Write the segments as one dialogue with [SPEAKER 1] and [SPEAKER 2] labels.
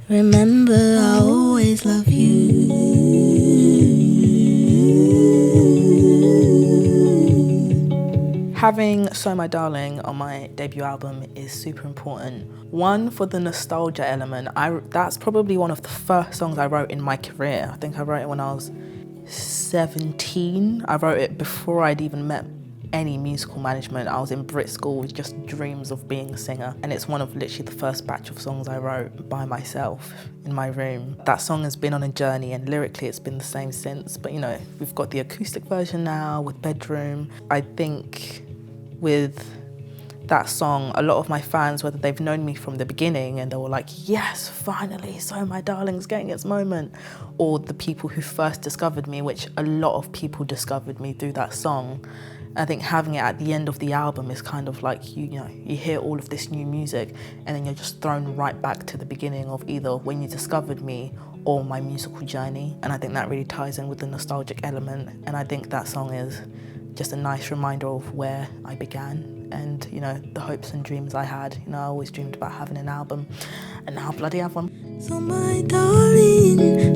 [SPEAKER 1] Remember, I always love you.
[SPEAKER 2] Having So My Darling on my debut album is super important. One, for the nostalgia element. That's probably one of the first songs I wrote in my career. I think I wrote it when I was 17. I wrote it before I'd even met any musical management. I was in Brit school with just dreams of being a singer, and it's one of literally the first batch of songs I wrote by myself in my room. That song has been on a journey, and lyrically it's been the same since, but you know, we've got the acoustic version now with Bedroom. I think with that song, a lot of my fans, whether they've known me from the beginning and they were like, yes, finally, So My Darling's getting its moment, or the people who first discovered me, which a lot of people discovered me through that song. I think having it at the end of the album is kind of like, you know, you hear all of this new music and then you're just thrown right back to the beginning of either when you discovered me or my musical journey. And I think that really ties in with the nostalgic element. And I think that song is just a nice reminder of where I began and, you know, the hopes and dreams I had. You know, I always dreamed about having an album, and now I bloody have one.
[SPEAKER 1] So my darling,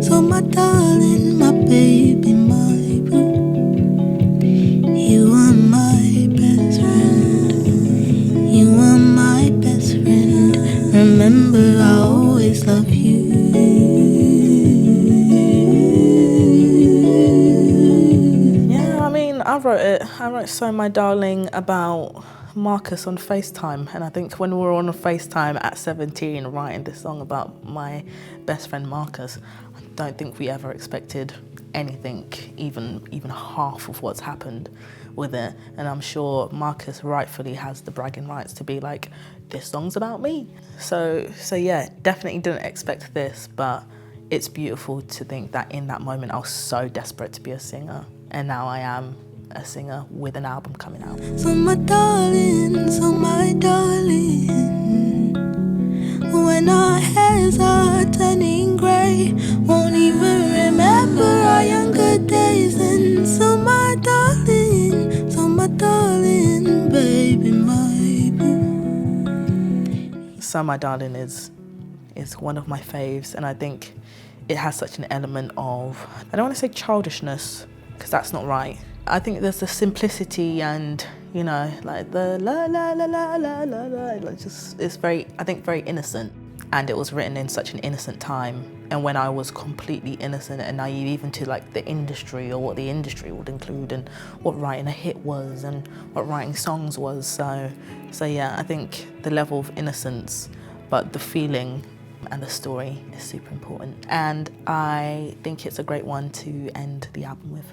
[SPEAKER 1] my baby, my boo. You are my best friend. You are my best friend. Remember, I always love you.
[SPEAKER 2] I wrote So My Darling about Marcus on FaceTime, and I think when we were on a FaceTime at 17 writing this song about my best friend Marcus, I don't think we ever expected anything, even half of what's happened with it. And I'm sure Marcus rightfully has the bragging rights to be like, this song's about me. So yeah, definitely didn't expect this, but it's beautiful to think that in that moment I was so desperate to be a singer, and now I am a singer with an album coming out.
[SPEAKER 1] So my darling, when our hairs are turning grey, won't even remember our younger days. And so my darling, baby, my boo.
[SPEAKER 2] So My Darling is one of my faves, and I think it has such an element of, I don't want to say childishness, because that's not right. I think there's the simplicity and, you know, like the la la la la la la la, like just, it's very, I think, very innocent. And it was written in such an innocent time, and when I was completely innocent and naive even to like the industry or what the industry would include and what writing a hit was and what writing songs was. So yeah, I think the level of innocence, but the feeling and the story is super important. And I think it's a great one to end the album with.